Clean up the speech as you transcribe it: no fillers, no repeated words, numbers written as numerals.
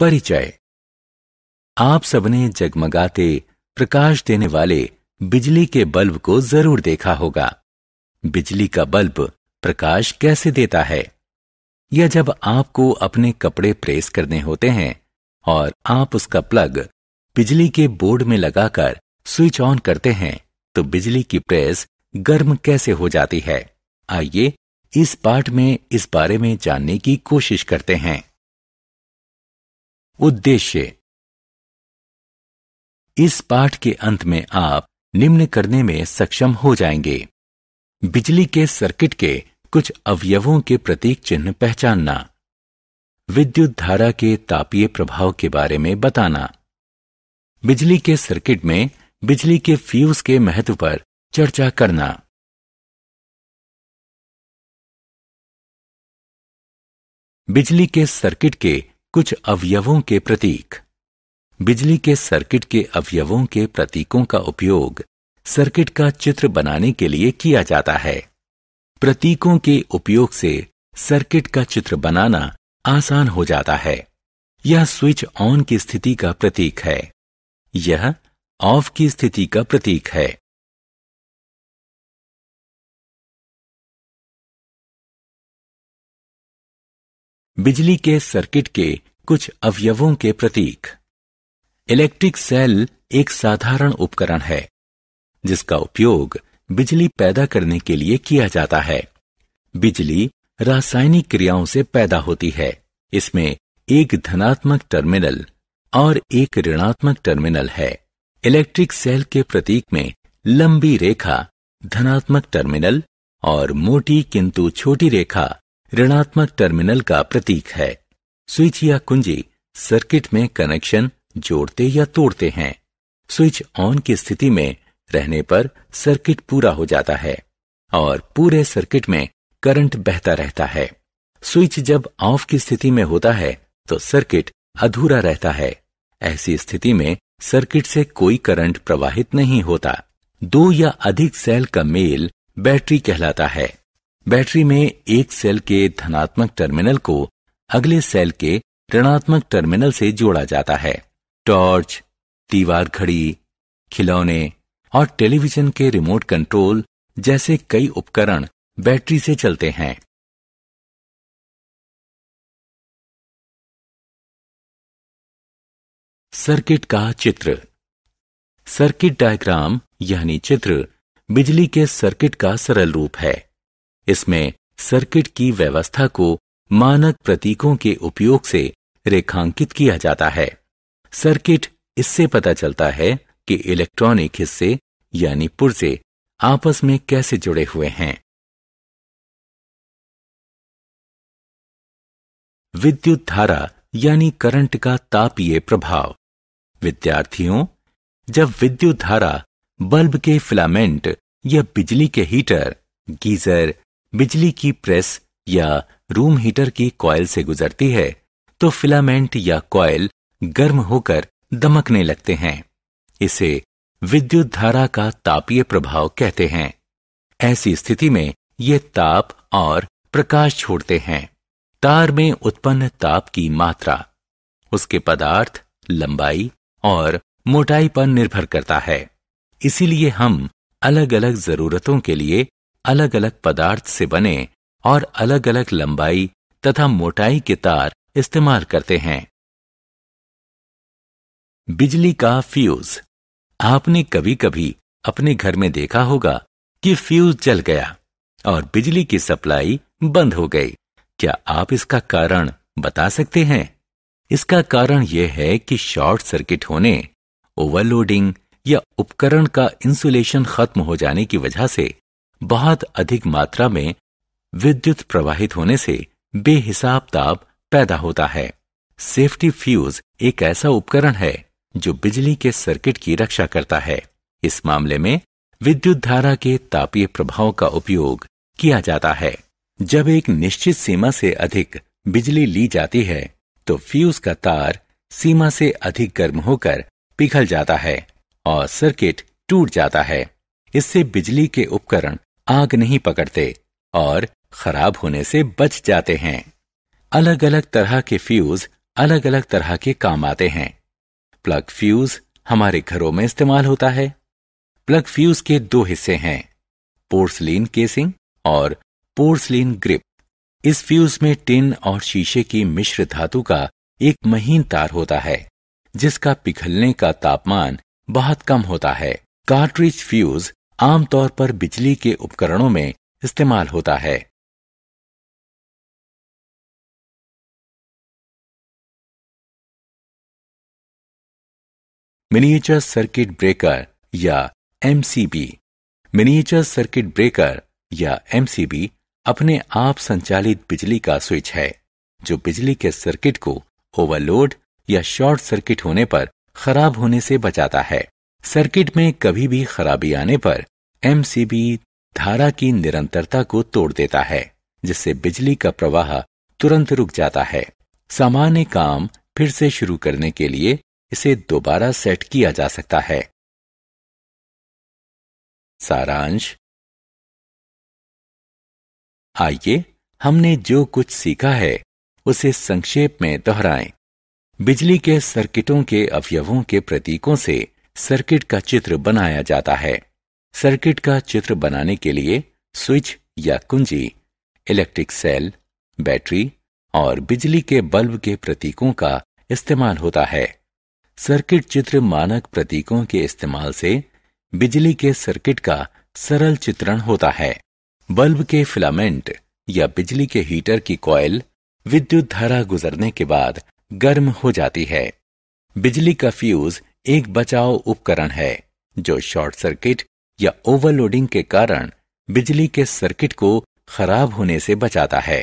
परिचय। आप सबने जगमगाते प्रकाश देने वाले बिजली के बल्ब को जरूर देखा होगा। बिजली का बल्ब प्रकाश कैसे देता है? या जब आपको अपने कपड़े प्रेस करने होते हैं और आप उसका प्लग बिजली के बोर्ड में लगाकर स्विच ऑन करते हैं तो बिजली की प्रेस गर्म कैसे हो जाती है? आइए इस पाठ में इस बारे में जानने की कोशिश करते हैं। उद्देश्य। इस पाठ के अंत में आप निम्न करने में सक्षम हो जाएंगे। बिजली के सर्किट के कुछ अवयवों के प्रतीक चिन्ह पहचानना, विद्युत धारा के तापीय प्रभाव के बारे में बताना, बिजली के सर्किट में बिजली के फ्यूज के महत्व पर चर्चा करना। बिजली के सर्किट के कुछ अवयवों के प्रतीक। बिजली के सर्किट के अवयवों के प्रतीकों का उपयोग सर्किट का चित्र बनाने के लिए किया जाता है। प्रतीकों के उपयोग से सर्किट का चित्र बनाना आसान हो जाता है। यह स्विच ऑन की स्थिति का प्रतीक है, यह ऑफ की स्थिति का प्रतीक है। बिजली के सर्किट के कुछ अवयवों के प्रतीक। इलेक्ट्रिक सेल एक साधारण उपकरण है जिसका उपयोग बिजली पैदा करने के लिए किया जाता है। बिजली रासायनिक क्रियाओं से पैदा होती है। इसमें एक धनात्मक टर्मिनल और एक ऋणात्मक टर्मिनल है। इलेक्ट्रिक सेल के प्रतीक में लंबी रेखा धनात्मक टर्मिनल और मोटी किंतु छोटी रेखा ऋणात्मक टर्मिनल का प्रतीक है। स्विच या कुंजी सर्किट में कनेक्शन जोड़ते या तोड़ते हैं। स्विच ऑन की स्थिति में रहने पर सर्किट पूरा हो जाता है और पूरे सर्किट में करंट बहता रहता है। स्विच जब ऑफ की स्थिति में होता है तो सर्किट अधूरा रहता है। ऐसी स्थिति में सर्किट से कोई करंट प्रवाहित नहीं होता। दो या अधिक सेल का मेल बैटरी कहलाता है। बैटरी में एक सेल के धनात्मक टर्मिनल को अगले सेल के ऋणात्मक टर्मिनल से जोड़ा जाता है। टॉर्च, दीवार घड़ी, खिलौने और टेलीविजन के रिमोट कंट्रोल जैसे कई उपकरण बैटरी से चलते हैं। सर्किट का चित्र। सर्किट डायग्राम यानी चित्र बिजली के सर्किट का सरल रूप है। इसमें सर्किट की व्यवस्था को मानक प्रतीकों के उपयोग से रेखांकित किया जाता है। सर्किट इससे पता चलता है कि इलेक्ट्रॉनिक हिस्से यानी पुर्जे आपस में कैसे जुड़े हुए हैं। विद्युत धारा यानी करंट का तापीय प्रभाव। विद्यार्थियों, जब विद्युत धारा बल्ब के फिलामेंट या बिजली के हीटर, गीजर, बिजली की प्रेस या रूम हीटर की कॉइल से गुजरती है तो फिलामेंट या कॉइल गर्म होकर दमकने लगते हैं। इसे विद्युत धारा का तापीय प्रभाव कहते हैं। ऐसी स्थिति में ये ताप और प्रकाश छोड़ते हैं। तार में उत्पन्न ताप की मात्रा उसके पदार्थ, लंबाई और मोटाई पर निर्भर करता है। इसीलिए हम अलग अलग जरूरतों के लिए अलग अलग पदार्थ से बने और अलग अलग लंबाई तथा मोटाई के तार इस्तेमाल करते हैं। बिजली का फ्यूज। आपने कभी कभी अपने घर में देखा होगा कि फ्यूज जल गया और बिजली की सप्लाई बंद हो गई। क्या आप इसका कारण बता सकते हैं? इसका कारण यह है कि शॉर्ट सर्किट होने, ओवरलोडिंग या उपकरण का इंसुलेशन खत्म हो जाने की वजह से बहुत अधिक मात्रा में विद्युत प्रवाहित होने से बेहिसाब ताप पैदा होता है। सेफ्टी फ्यूज एक ऐसा उपकरण है जो बिजली के सर्किट की रक्षा करता है। इस मामले में विद्युत धारा के तापीय प्रभाव का उपयोग किया जाता है। जब एक निश्चित सीमा से अधिक बिजली ली जाती है तो फ्यूज का तार सीमा से अधिक गर्म होकर पिघल जाता है और सर्किट टूट जाता है। इससे बिजली के उपकरण आग नहीं पकड़ते और खराब होने से बच जाते हैं। अलग अलग तरह के फ्यूज अलग अलग तरह के काम आते हैं। प्लग फ्यूज हमारे घरों में इस्तेमाल होता है। प्लग फ्यूज के दो हिस्से हैं, पोर्सलीन केसिंग और पोर्सलीन ग्रिप। इस फ्यूज में टिन और शीशे की मिश्र धातु का एक महीन तार होता है जिसका पिघलने का तापमान बहुत कम होता है। कार्ट्रिज फ्यूज आमतौर पर बिजली के उपकरणों में इस्तेमाल होता है। मिनिएचर सर्किट ब्रेकर या एमसीबी। मिनिएचर सर्किट ब्रेकर या एमसीबी अपने आप संचालित बिजली का स्विच है जो बिजली के सर्किट को ओवरलोड या शॉर्ट सर्किट होने पर खराब होने से बचाता है। सर्किट में कभी भी खराबी आने पर एमसीबी धारा की निरंतरता को तोड़ देता है जिससे बिजली का प्रवाह तुरंत रुक जाता है। सामान्य काम फिर से शुरू करने के लिए इसे दोबारा सेट किया जा सकता है। सारांश। आइए हमने जो कुछ सीखा है उसे संक्षेप में दोहराएं। बिजली के सर्किटों के अवयवों के प्रतीकों से सर्किट का चित्र बनाया जाता है। सर्किट का चित्र बनाने के लिए स्विच या कुंजी, इलेक्ट्रिक सेल, बैटरी और बिजली के बल्ब के प्रतीकों का इस्तेमाल होता है। सर्किट चित्र मानक प्रतीकों के इस्तेमाल से बिजली के सर्किट का सरल चित्रण होता है। बल्ब के फिलामेंट या बिजली के हीटर की कॉइल विद्युत धारा गुजरने के बाद गर्म हो जाती है। बिजली का फ्यूज एक बचाव उपकरण है जो शॉर्ट सर्किट या ओवरलोडिंग के कारण बिजली के सर्किट को खराब होने से बचाता है।